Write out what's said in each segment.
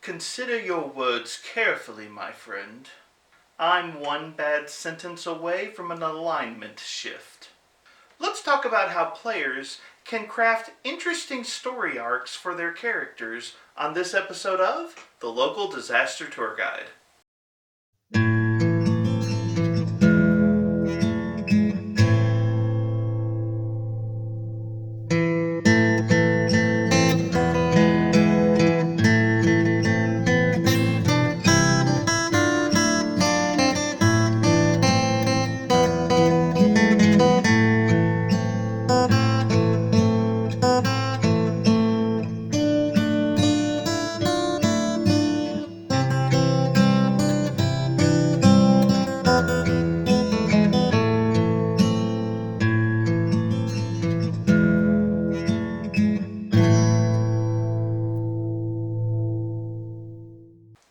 Consider your words carefully, my friend. I'm one bad sentence away from an alignment shift. Let's talk about how players can craft interesting story arcs for their characters on this episode of The Local Disaster Tour Guide.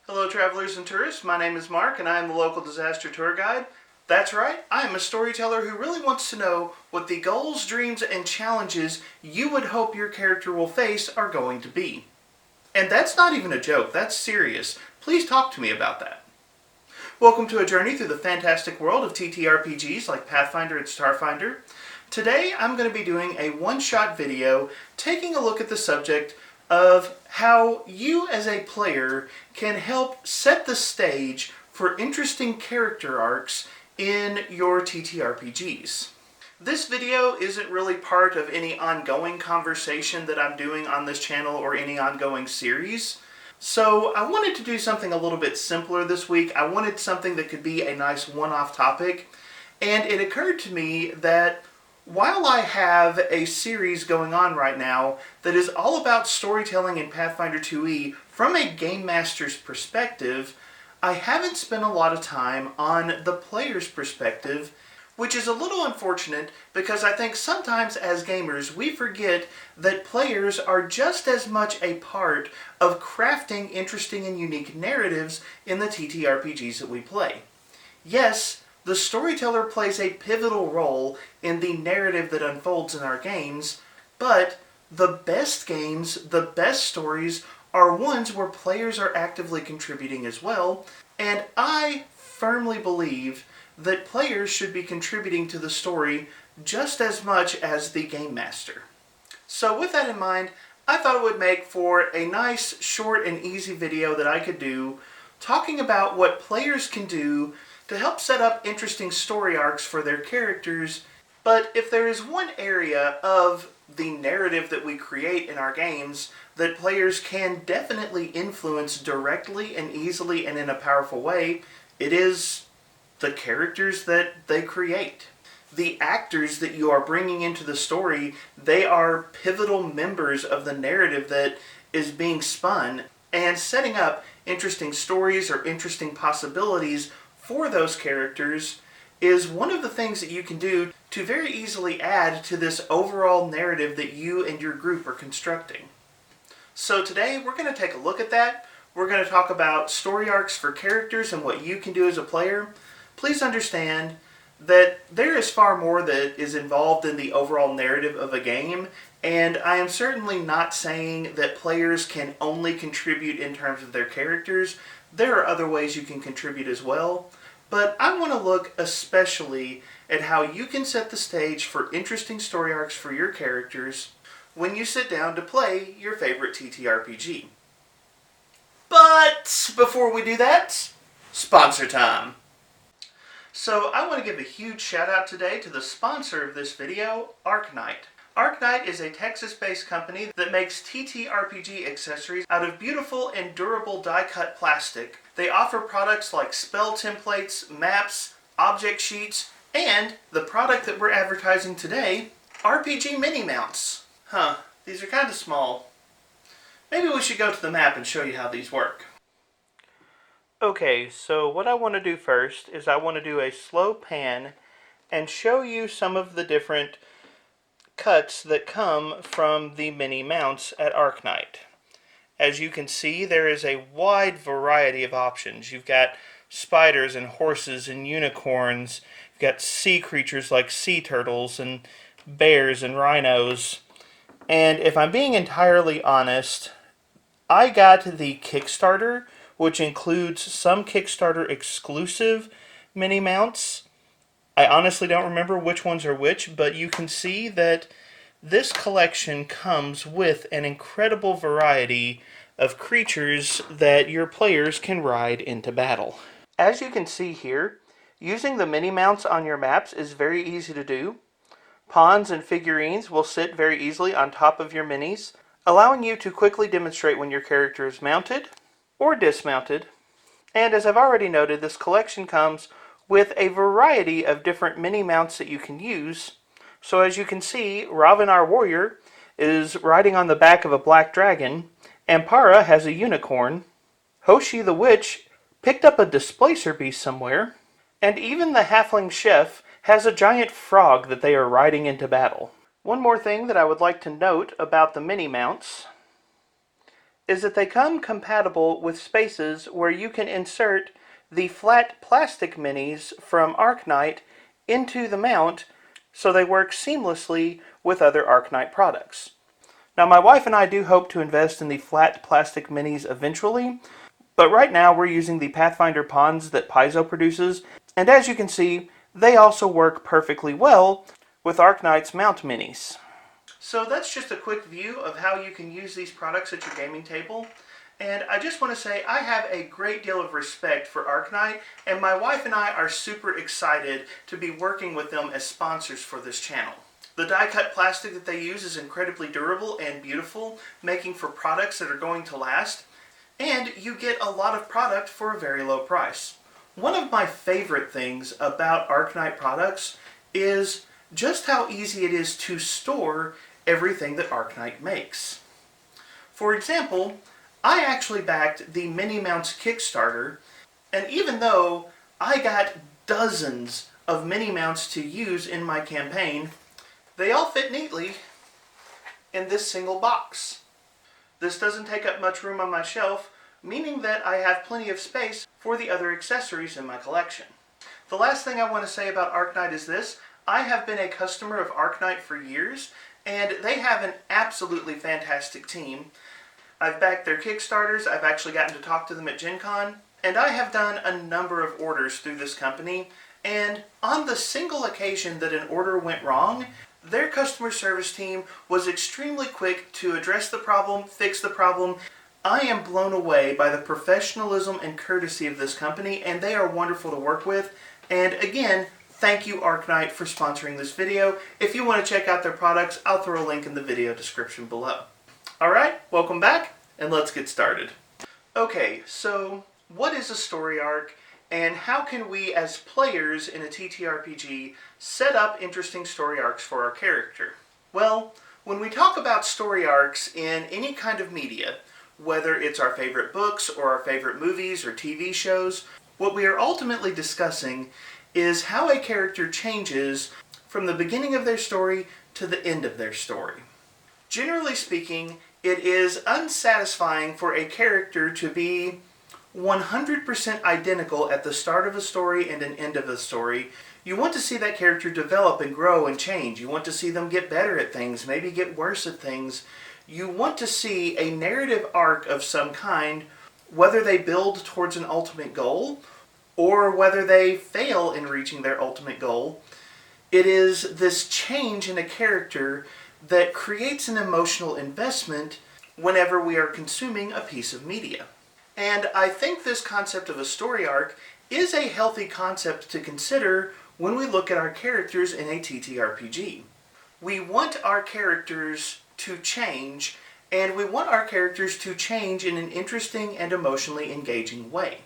Hello, travelers and tourists. My name is Mark, and I am the Local Disaster Tour Guide. That's right, I am a storyteller who really wants to know what the goals, dreams, and challenges you would hope your character will face are going to be. And that's not even a joke, that's serious. Please talk to me about that. Welcome to a journey through the fantastic world of TTRPGs like Pathfinder and Starfinder. Today I'm going to be doing a one-shot video taking a look at the subject of how you as a player can help set the stage for interesting character arcs in your TTRPGs. This video isn't really part of any ongoing conversation that I'm doing on this channel or any ongoing series. So I wanted to do something a little bit simpler this week. I wanted something that could be a nice one-off topic. And it occurred to me that while I have a series going on right now that is all about storytelling in Pathfinder 2e from a game master's perspective, I haven't spent a lot of time on the player's perspective, which is a little unfortunate because I think sometimes as gamers we forget that players are just as much a part of crafting interesting and unique narratives in the TTRPGs that we play. Yes, the storyteller plays a pivotal role in the narrative that unfolds in our games, but the best games, the best stories, are ones where players are actively contributing as well, and I firmly believe that players should be contributing to the story just as much as the game master. So with that in mind, I thought it would make for a nice, short, and easy video that I could do talking about what players can do to help set up interesting story arcs for their characters. But if there is one area of the narrative that we create in our games that players can definitely influence directly and easily and in a powerful way, it is the characters that they create. The actors that you are bringing into the story, they are pivotal members of the narrative that is being spun, and setting up interesting stories or interesting possibilities for those characters is one of the things that you can do to very easily add to this overall narrative that you and your group are constructing. So today we're going to take a look at that. We're going to talk about story arcs for characters and what you can do as a player. Please understand that there is far more that is involved in the overall narrative of a game, and I am certainly not saying that players can only contribute in terms of their characters. There are other ways you can contribute as well, but I want to look especially at how you can set the stage for interesting story arcs for your characters when you sit down to play your favorite TTRPG. But before we do that, sponsor time. So I want to give a huge shout out today to the sponsor of this video, ArcKnight. ArcKnight is a Texas-based company that makes TTRPG accessories out of beautiful and durable die-cut plastic. They offer products like spell templates, maps, object sheets, and the product that we're advertising today, RPG mini mounts. These are kind of small. Maybe we should go to the map and show you how these work. Okay, so what I want to do first is I want to do a slow pan and show you some of the different cuts that come from the mini mounts at ArcKnight. As you can see, there is a wide variety of options. You've got spiders and horses and unicorns. You've got sea creatures like sea turtles and bears and rhinos. And if I'm being entirely honest, I got the Kickstarter, which includes some Kickstarter exclusive mini mounts. I honestly don't remember which ones are which, but you can see that this collection comes with an incredible variety of creatures that your players can ride into battle. As you can see here, using the mini mounts on your maps is very easy to do. Pawns and figurines will sit very easily on top of your minis, allowing you to quickly demonstrate when your character is mounted or dismounted. And as I've already noted, this collection comes with a variety of different mini mounts that you can use. So as you can see, Ravin, our warrior, is riding on the back of a black dragon. Ampara has a unicorn. Hoshi the witch picked up a displacer beast somewhere. And even the halfling chef has a giant frog that they are riding into battle. One more thing that I would like to note about the mini mounts is that they come compatible with spaces where you can insert the flat plastic minis from ArcKnight into the mount so they work seamlessly with other ArcKnight products. Now, my wife and I do hope to invest in the flat plastic minis eventually, but right now we're using the Pathfinder Pawns that Paizo produces, and as you can see, they also work perfectly well with ArcKnight's mount minis. So that's just a quick view of how you can use these products at your gaming table. And I just want to say I have a great deal of respect for ArcKnight, and my wife and I are super excited to be working with them as sponsors for this channel. The die-cut plastic that they use is incredibly durable and beautiful, making for products that are going to last, and you get a lot of product for a very low price. One of my favorite things about ArcKnight products is just how easy it is to store everything that ArcKnight makes. For example, I actually backed the Mini Mounts Kickstarter, and even though I got dozens of mini mounts to use in my campaign, they all fit neatly in this single box. This doesn't take up much room on my shelf, meaning that I have plenty of space for the other accessories in my collection. The last thing I want to say about ArcKnight is this. I have been a customer of ArcKnight for years, and they have an absolutely fantastic team. I've backed their Kickstarters, I've actually gotten to talk to them at Gen Con, and I have done a number of orders through this company, and on the single occasion that an order went wrong, their customer service team was extremely quick to address the problem, fix the problem. I am blown away by the professionalism and courtesy of this company, and they are wonderful to work with. And again, thank you ArcKnight for sponsoring this video. If you want to check out their products, I'll throw a link in the video description below. Alright, welcome back, and let's get started. Okay, so what is a story arc, and how can we as players in a TTRPG set up interesting story arcs for our character? Well, when we talk about story arcs in any kind of media, whether it's our favorite books or our favorite movies or TV shows, what we are ultimately discussing is how a character changes from the beginning of their story to the end of their story. Generally speaking, it is unsatisfying for a character to be 100% identical at the start of a story and an end of a story. You want to see that character develop and grow and change. You want to see them get better at things, maybe get worse at things. You want to see a narrative arc of some kind, whether they build towards an ultimate goal or whether they fail in reaching their ultimate goal. It is this change in a character that creates an emotional investment whenever we are consuming a piece of media. And I think this concept of a story arc is a healthy concept to consider when we look at our characters in a TTRPG. We want our characters to change, and we want our characters to change in an interesting and emotionally engaging way.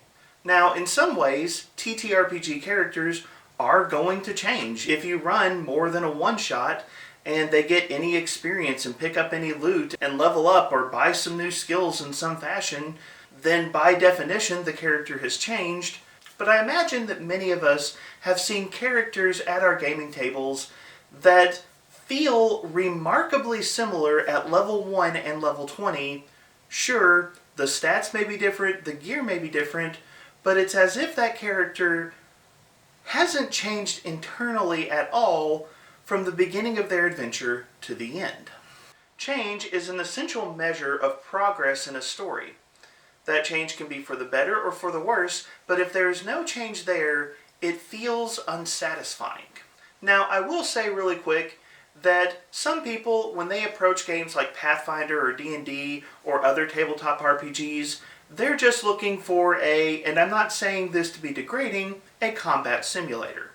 Now, in some ways, TTRPG characters are going to change. If you run more than a one-shot, and they get any experience and pick up any loot and level up or buy some new skills in some fashion, then by definition the character has changed. But I imagine that many of us have seen characters at our gaming tables that feel remarkably similar at level 1 and level 20. Sure, the stats may be different, the gear may be different, but it's as if that character hasn't changed internally at all from the beginning of their adventure to the end. Change is an essential measure of progress in a story. That change can be for the better or for the worse, but if there is no change there, it feels unsatisfying. Now, I will say really quick that some people, when they approach games like Pathfinder or D&D or other tabletop RPGs, they're just looking for and I'm not saying this to be degrading, a combat simulator.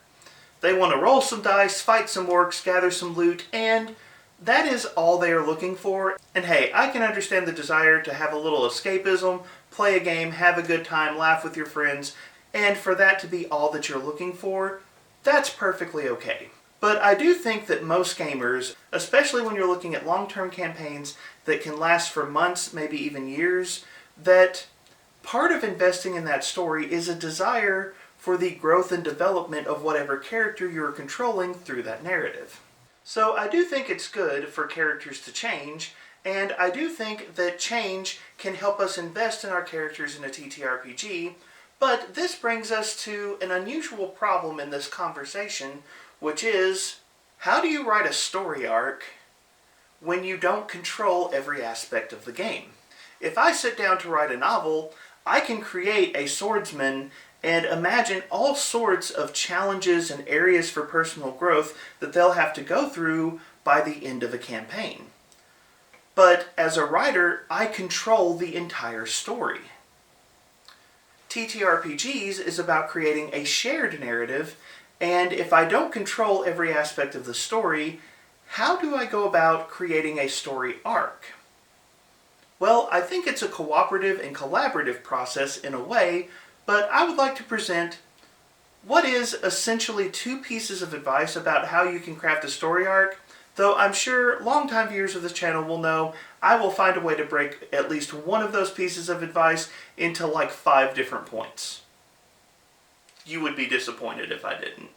They want to roll some dice, fight some orcs, gather some loot, and that is all they are looking for. And hey, I can understand the desire to have a little escapism, play a game, have a good time, laugh with your friends, and for that to be all that you're looking for, that's perfectly okay. But I do think that most gamers, especially when you're looking at long-term campaigns that can last for months, maybe even years, that part of investing in that story is a desire for the growth and development of whatever character you're controlling through that narrative. So I do think it's good for characters to change, and I do think that change can help us invest in our characters in a TTRPG, but this brings us to an unusual problem in this conversation, which is, how do you write a story arc when you don't control every aspect of the game? If I sit down to write a novel, I can create a swordsman and imagine all sorts of challenges and areas for personal growth that they'll have to go through by the end of a campaign. But as a writer, I control the entire story. TTRPGs is about creating a shared narrative, and if I don't control every aspect of the story, how do I go about creating a story arc? Well, I think it's a cooperative and collaborative process in a way, but I would like to present what is essentially two pieces of advice about how you can craft a story arc, though I'm sure longtime viewers of this channel will know I will find a way to break at least one of those pieces of advice into like 5 different points. You would be disappointed if I didn't.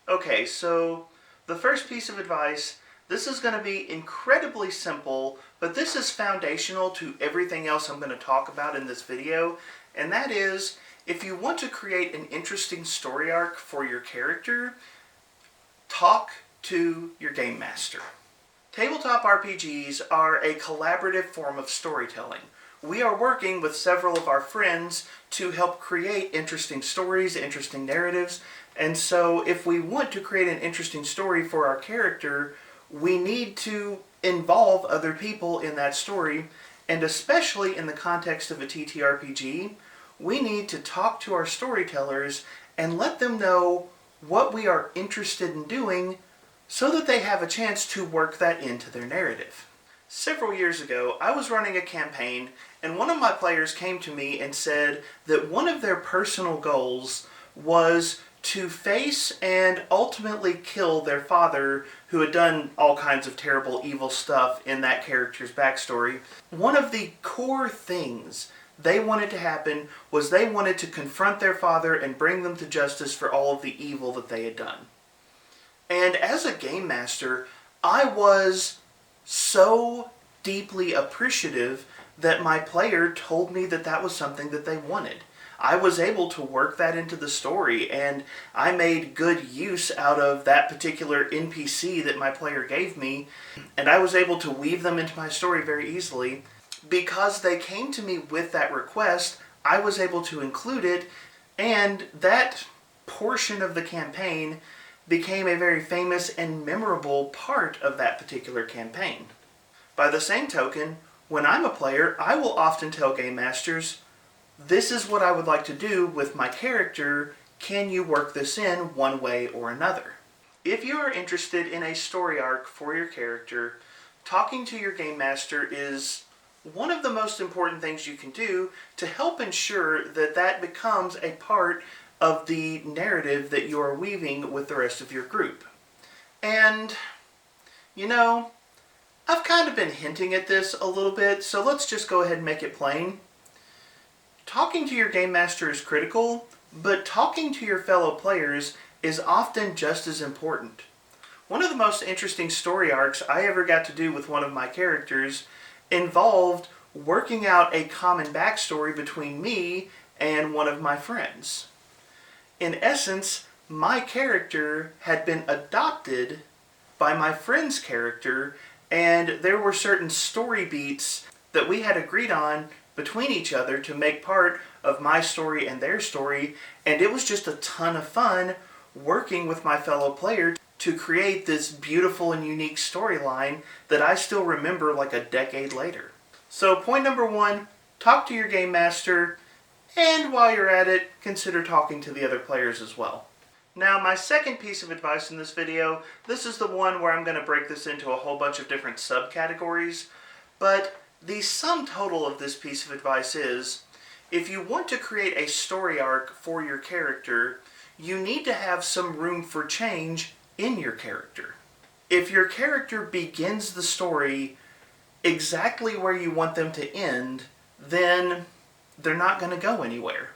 Okay, so the first piece of advice, this is going to be incredibly simple, but this is foundational to everything else I'm going to talk about in this video, and that is, if you want to create an interesting story arc for your character, talk to your game master. Tabletop RPGs are a collaborative form of storytelling. We are working with several of our friends to help create interesting stories, interesting narratives, and so if we want to create an interesting story for our character, we need to involve other people in that story, and especially in the context of a TTRPG, we need to talk to our storytellers and let them know what we are interested in doing so that they have a chance to work that into their narrative. Several years ago, I was running a campaign, and one of my players came to me and said that one of their personal goals was to face and ultimately kill their father, who had done all kinds of terrible, evil stuff in that character's backstory. One of the core things they wanted to happen was they wanted to confront their father and bring them to justice for all of the evil that they had done. And as a game master, I was so deeply appreciative that my player told me that that was something that they wanted. I was able to work that into the story, and I made good use out of that particular NPC that my player gave me, and I was able to weave them into my story very easily. Because they came to me with that request, I was able to include it, and that portion of the campaign became a very famous and memorable part of that particular campaign. By the same token, when I'm a player, I will often tell game masters, this is what I would like to do with my character, can you work this in one way or another? If you are interested in a story arc for your character, talking to your game master is one of the most important things you can do to help ensure that that becomes a part of the narrative that you are weaving with the rest of your group. And, you know, I've kind of been hinting at this a little bit, so let's just go ahead and make it plain. Talking to your game master is critical, but talking to your fellow players is often just as important. One of the most interesting story arcs I ever got to do with one of my characters involved working out a common backstory between me and one of my friends. In essence, my character had been adopted by my friend's character, and there were certain story beats that we had agreed on between each other to make part of my story and their story, and it was just a ton of fun working with my fellow player to create this beautiful and unique storyline that I still remember like a decade later. So point number one, talk to your game master, and while you're at it, consider talking to the other players as well. Now, my second piece of advice in this video, this is the one where I'm going to break this into a whole bunch of different subcategories, but the sum total of this piece of advice is, if you want to create a story arc for your character, you need to have some room for change in your character. If your character begins the story exactly where you want them to end, then they're not going to go anywhere.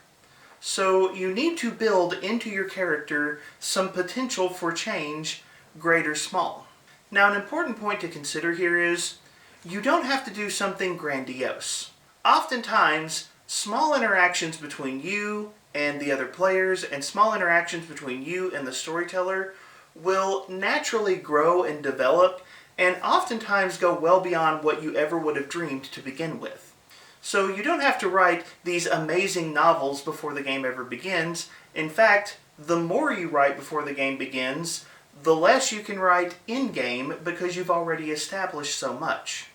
So you need to build into your character some potential for change, great or small. Now, an important point to consider here is you don't have to do something grandiose. Oftentimes, small interactions between you and the other players and small interactions between you and the storyteller will naturally grow and develop and oftentimes go well beyond what you ever would have dreamed to begin with. So you don't have to write these amazing novels before the game ever begins. In fact, the more you write before the game begins, the less you can write in-game because you've already established so much.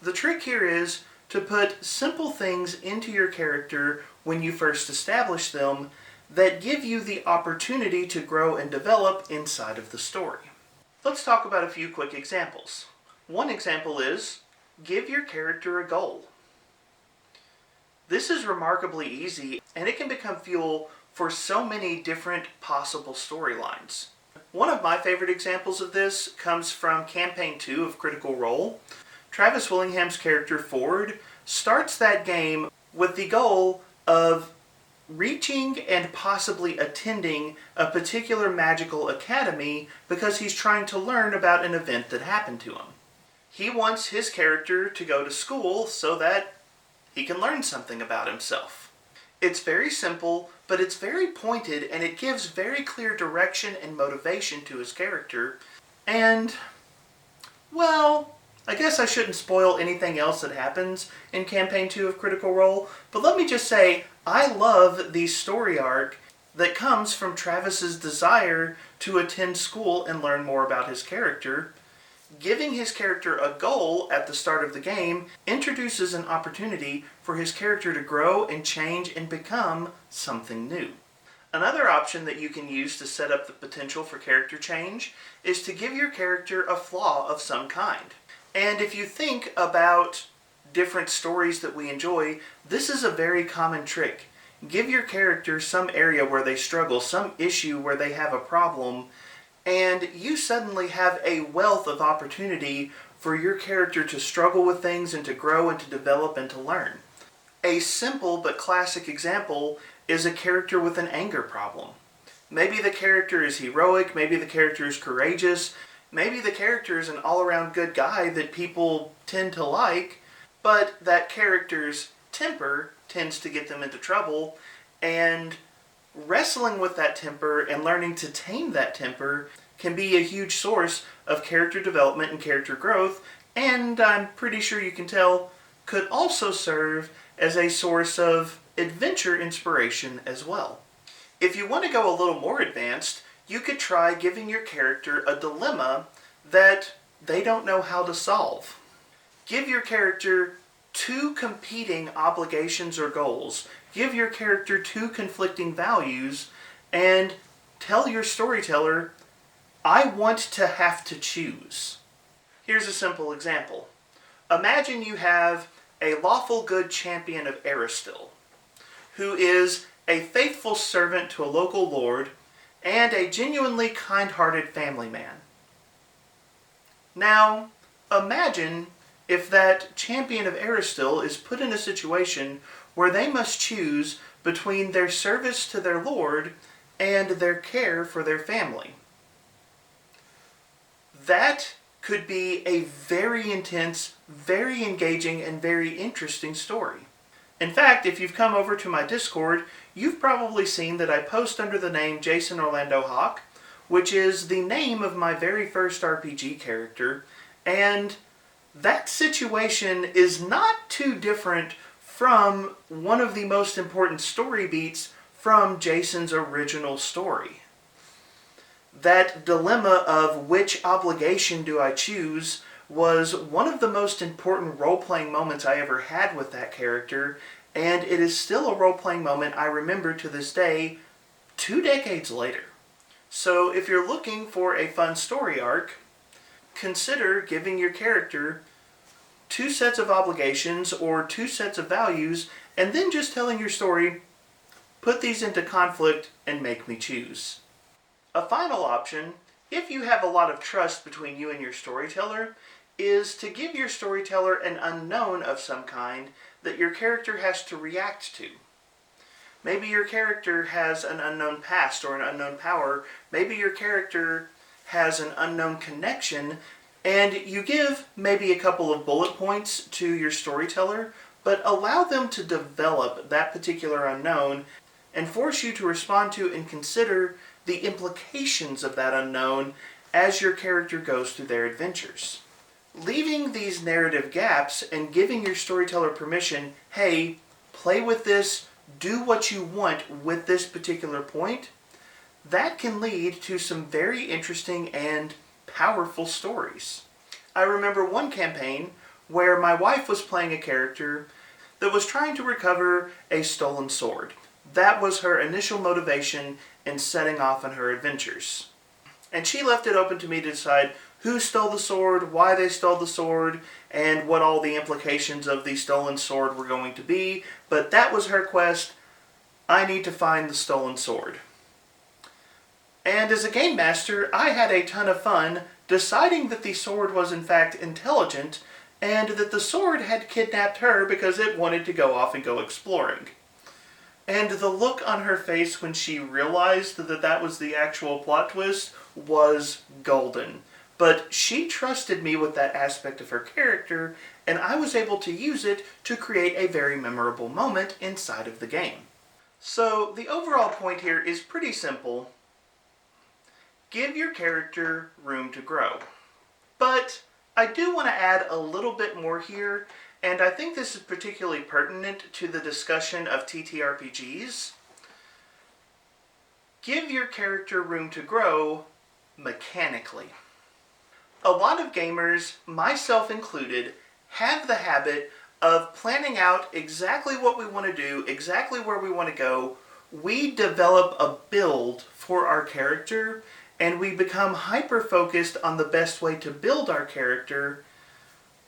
The trick here is to put simple things into your character when you first establish them that give you the opportunity to grow and develop inside of the story. Let's talk about a few quick examples. One example is, give your character a goal. This is remarkably easy, and it can become fuel for so many different possible storylines. One of my favorite examples of this comes from Campaign 2 of Critical Role. Travis Willingham's character Ford starts that game with the goal of reaching and possibly attending a particular magical academy because he's trying to learn about an event that happened to him. He wants his character to go to school so that he can learn something about himself. It's very simple, but it's very pointed, and it gives very clear direction and motivation to his character. And, well, I guess I shouldn't spoil anything else that happens in Campaign 2 of Critical Role, but let me just say, I love the story arc that comes from Travis's desire to attend school and learn more about his character. Giving his character a goal at the start of the game introduces an opportunity for his character to grow and change and become something new. Another option that you can use to set up the potential for character change is to give your character a flaw of some kind. And if you think about different stories that we enjoy, this is a very common trick. Give your character some area where they struggle, some issue where they have a problem, and you suddenly have a wealth of opportunity for your character to struggle with things and to grow and to develop and to learn. A simple but classic example is a character with an anger problem. Maybe the character is heroic, maybe the character is courageous, maybe the character is an all-around good guy that people tend to like, but that character's temper tends to get them into trouble, and wrestling with that temper and learning to tame that temper can be a huge source of character development and character growth, and I'm pretty sure you can tell, could also serve as a source of adventure inspiration as well. If you want to go a little more advanced, you could try giving your character a dilemma that they don't know how to solve. Give your character two competing obligations or goals. Give your character two conflicting values and tell your storyteller, I want to have to choose. Here's a simple example. Imagine you have a lawful good champion of Aristil, who is a faithful servant to a local lord and a genuinely kind-hearted family man. Now, imagine if that champion of Aristil is put in a situation where they must choose between their service to their lord and their care for their family. That could be a very intense, very engaging, and very interesting story. In fact, if you've come over to my Discord, you've probably seen that I post under the name Jason Orlando Hawk, which is the name of my very first RPG character, and that situation is not too different from one of the most important story beats from Jason's original story. That dilemma of which obligation do I choose was one of the most important role-playing moments I ever had with that character, and it is still a role-playing moment I remember to this day, 2 decades later. So if you're looking for a fun story arc, consider giving your character 2 sets of obligations or 2 sets of values, and then just telling your story, put these into conflict and make me choose. A final option, if you have a lot of trust between you and your storyteller, is to give your storyteller an unknown of some kind that your character has to react to. Maybe your character has an unknown past or an unknown power. Maybe your character has an unknown connection, and you give maybe a couple of bullet points to your storyteller, but allow them to develop that particular unknown and force you to respond to and consider the implications of that unknown as your character goes through their adventures. Leaving these narrative gaps and giving your storyteller permission, hey, play with this, do what you want with this particular point, that can lead to some very interesting and powerful stories. I remember one campaign where my wife was playing a character that was trying to recover a stolen sword. That was her initial motivation in setting off on her adventures. And she left it open to me to decide who stole the sword, why they stole the sword, and what all the implications of the stolen sword were going to be. But that was her quest. I need to find the stolen sword. And as a game master, I had a ton of fun deciding that the sword was in fact intelligent, and that the sword had kidnapped her because it wanted to go off and go exploring. And the look on her face when she realized that that was the actual plot twist was golden. But she trusted me with that aspect of her character, and I was able to use it to create a very memorable moment inside of the game. So the overall point here is pretty simple. Give your character room to grow. But I do want to add a little bit more here, and I think this is particularly pertinent to the discussion of TTRPGs. Give your character room to grow mechanically. A lot of gamers, myself included, have the habit of planning out exactly what we want to do, exactly where we want to go. We develop a build for our character, and we become hyper-focused on the best way to build our character,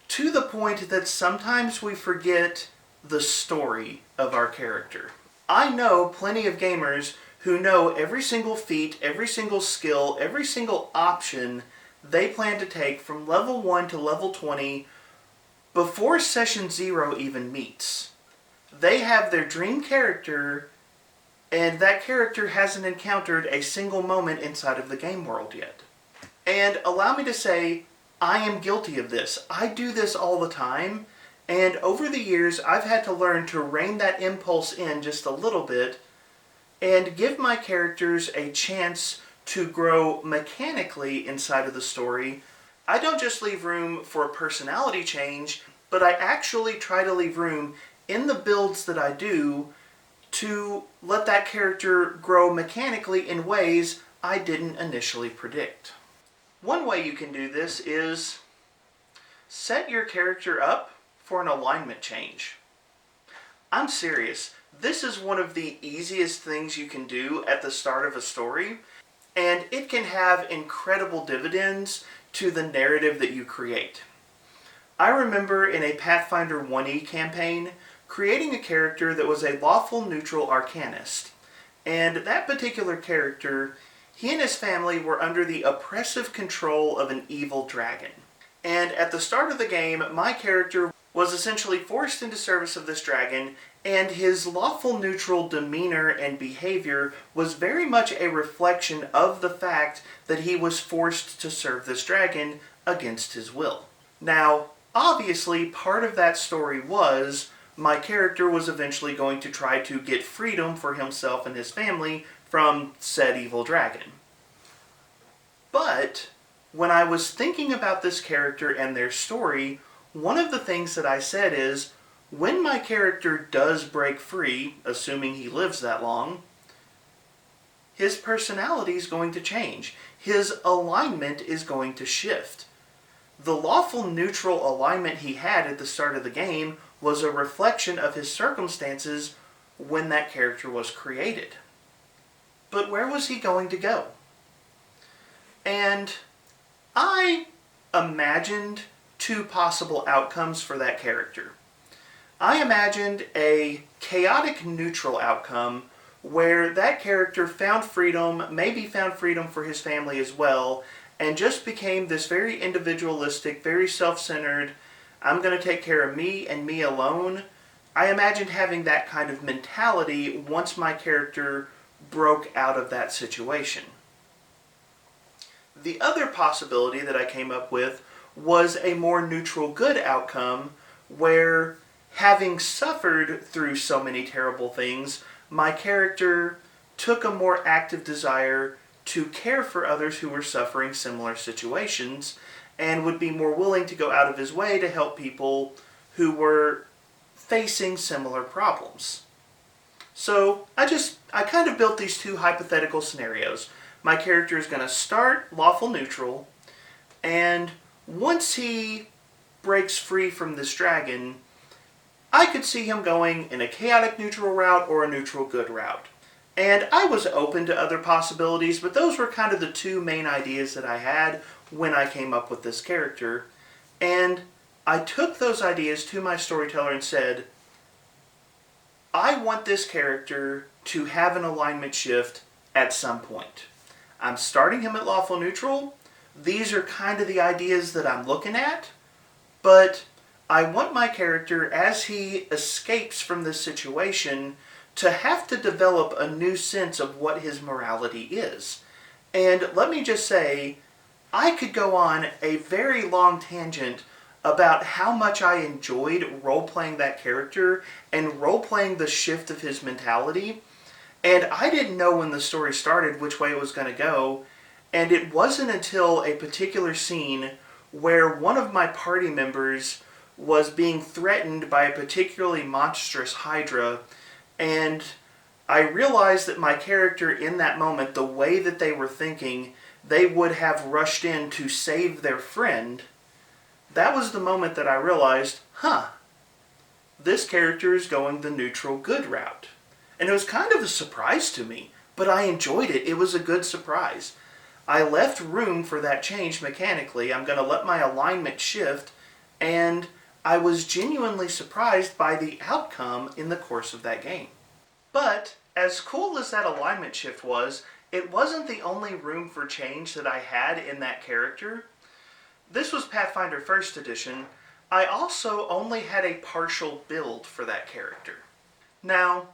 to the point that sometimes we forget the story of our character. I know plenty of gamers who know every single feat, every single skill, every single option they plan to take from level 1 to level 20 before session 0 even meets. They have their dream character, and that character hasn't encountered a single moment inside of the game world yet. And allow me to say, I am guilty of this. I do this all the time, and over the years I've had to learn to rein that impulse in just a little bit and give my characters a chance to grow mechanically inside of the story. I don't just leave room for a personality change, but I actually try to leave room in the builds that I do to let that character grow mechanically in ways I didn't initially predict. One way you can do this is set your character up for an alignment change. I'm serious. This is one of the easiest things you can do at the start of a story, and it can have incredible dividends to the narrative that you create. I remember in a Pathfinder 1E campaign creating a character that was a lawful neutral arcanist, and that particular character, he and his family were under the oppressive control of an evil dragon. And at the start of the game, my character was essentially forced into service of this dragon, and his lawful neutral demeanor and behavior was very much a reflection of the fact that he was forced to serve this dragon against his will. Now, obviously, part of that story was my character was eventually going to try to get freedom for himself and his family from said evil dragon. But when I was thinking about this character and their story, one of the things that I said is, when my character does break free, assuming he lives that long, his personality is going to change. His alignment is going to shift. The lawful neutral alignment he had at the start of the game was a reflection of his circumstances when that character was created. But where was he going to go? And I imagined two possible outcomes for that character. I imagined a chaotic neutral outcome where that character found freedom, maybe found freedom for his family as well, and just became this very individualistic, very self-centered, I'm going to take care of me and me alone. I imagined having that kind of mentality once my character broke out of that situation. The other possibility that I came up with was a more neutral good outcome where, having suffered through so many terrible things, my character took a more active desire to care for others who were suffering similar situations and would be more willing to go out of his way to help people who were facing similar problems. So I kind of built these two hypothetical scenarios. My character is going to start lawful neutral, and once he breaks free from this dragon, I could see him going in a chaotic neutral route or a neutral good route. And I was open to other possibilities, but those were kind of the two main ideas that I had when I came up with this character. And I took those ideas to my storyteller and said, I want this character to have an alignment shift at some point. I'm starting him at lawful neutral. These are kind of the ideas that I'm looking at, but I want my character, as he escapes from this situation, to have to develop a new sense of what his morality is. And let me just say, I could go on a very long tangent about how much I enjoyed role-playing that character and role-playing the shift of his mentality. And I didn't know when the story started which way it was going to go. And it wasn't until a particular scene where one of my party members was being threatened by a particularly monstrous hydra, and I realized that my character in that moment, the way that they were thinking, they would have rushed in to save their friend. That was the moment that I realized, this character is going the neutral good route. And it was kind of a surprise to me, but I enjoyed it. It was a good surprise. I left room for that change mechanically. I'm going to let my alignment shift, and I was genuinely surprised by the outcome in the course of that game. But as cool as that alignment shift was, it wasn't the only room for change that I had in that character. This was Pathfinder 1st Edition. I also only had a partial build for that character. Now,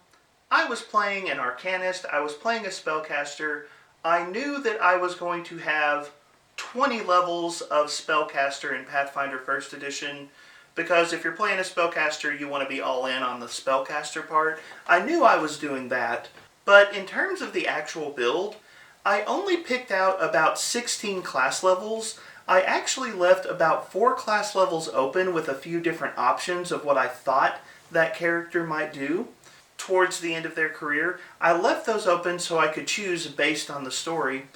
I was playing an Arcanist, I was playing a Spellcaster. I knew that I was going to have 20 levels of Spellcaster in Pathfinder 1st Edition, because if you're playing a Spellcaster, you want to be all in on the Spellcaster part. I knew I was doing that, but in terms of the actual build, I only picked out about 16 class levels. I actually left about 4 class levels open with a few different options of what I thought that character might do towards the end of their career. I left those open so I could choose based on the story.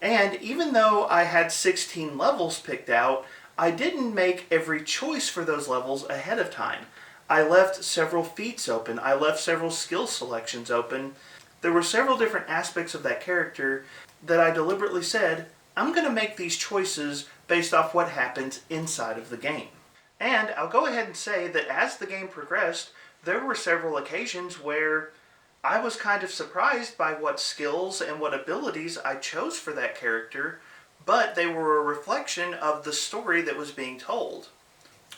And even though I had 16 levels picked out, I didn't make every choice for those levels ahead of time. I left several feats open. I left several skill selections open. There were several different aspects of that character that I deliberately said, I'm going to make these choices based off what happens inside of the game. And I'll go ahead and say that as the game progressed, there were several occasions where I was kind of surprised by what skills and what abilities I chose for that character, but they were a reflection of the story that was being told.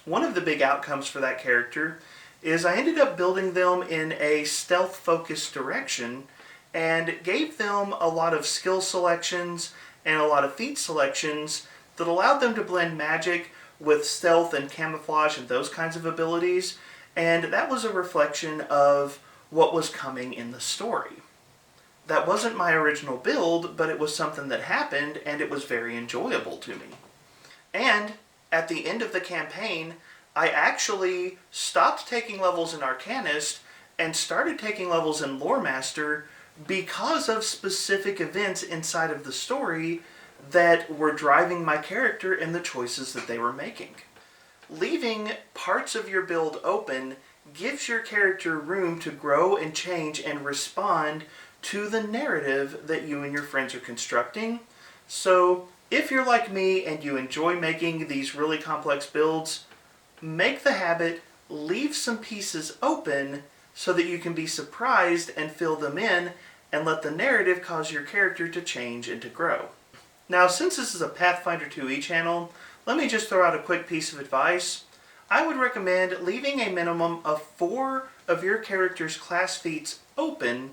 One of the big outcomes for that character is I ended up building them in a stealth-focused direction and gave them a lot of skill selections and a lot of feat selections that allowed them to blend magic with stealth and camouflage and those kinds of abilities, and that was a reflection of what was coming in the story. That wasn't my original build, but it was something that happened, and it was very enjoyable to me. And at the end of the campaign, I actually stopped taking levels in Arcanist and started taking levels in Lore Master because of specific events inside of the story that were driving my character and the choices that they were making. Leaving parts of your build open gives your character room to grow and change and respond to the narrative that you and your friends are constructing. So if you're like me and you enjoy making these really complex builds, make the habit, leave some pieces open so that you can be surprised and fill them in and let the narrative cause your character to change and to grow. Now, since this is a Pathfinder 2e channel, let me just throw out a quick piece of advice. I would recommend leaving a minimum of 4 of your character's class feats open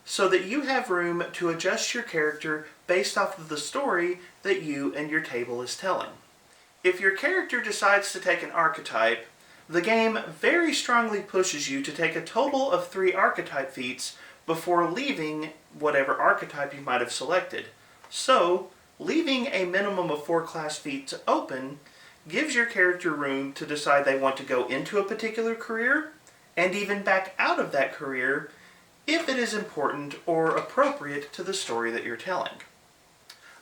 so that you have room to adjust your character based off of the story that you and your table is telling. If your character decides to take an archetype, the game very strongly pushes you to take a total of 3 archetype feats before leaving whatever archetype you might have selected. So, leaving a minimum of 4 class feats open gives your character room to decide they want to go into a particular career and even back out of that career if it is important or appropriate to the story that you're telling.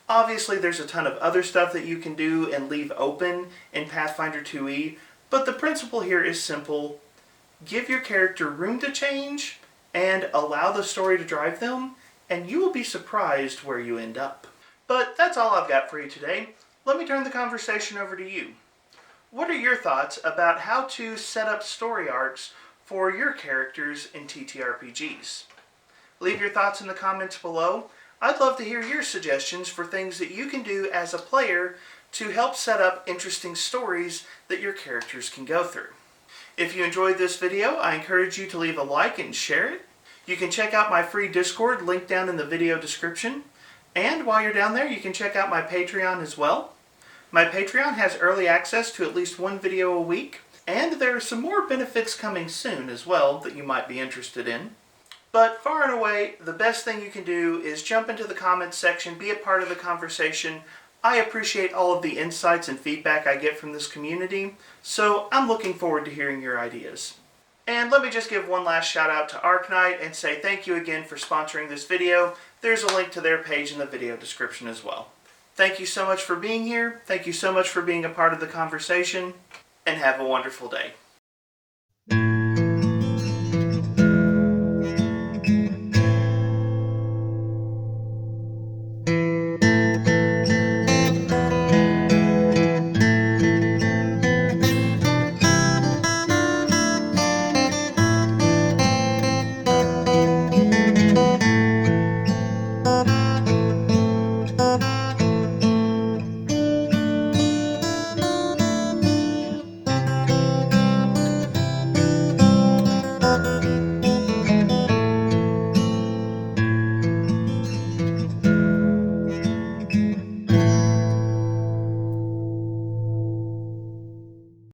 Obviously, there's a ton of other stuff that you can do and leave open in Pathfinder 2e, but the principle here is simple. Give your character room to change and allow the story to drive them, and you will be surprised where you end up. But that's all I've got for you today. Let me turn the conversation over to you. What are your thoughts about how to set up story arcs for your characters in TTRPGs? Leave your thoughts in the comments below. I'd love to hear your suggestions for things that you can do as a player to help set up interesting stories that your characters can go through. If you enjoyed this video, I encourage you to leave a like and share it. You can check out my free Discord, linked down in the video description. And while you're down there, you can check out my Patreon as well. My Patreon has early access to at least 1 video a week, and there are some more benefits coming soon as well that you might be interested in. But far and away, the best thing you can do is jump into the comments section, be a part of the conversation. I appreciate all of the insights and feedback I get from this community, so I'm looking forward to hearing your ideas. And let me just give one last shout out to ArcKnight and say thank you again for sponsoring this video. There's a link to their page in the video description as well. Thank you so much for being here. Thank you so much for being a part of the conversation, and have a wonderful day.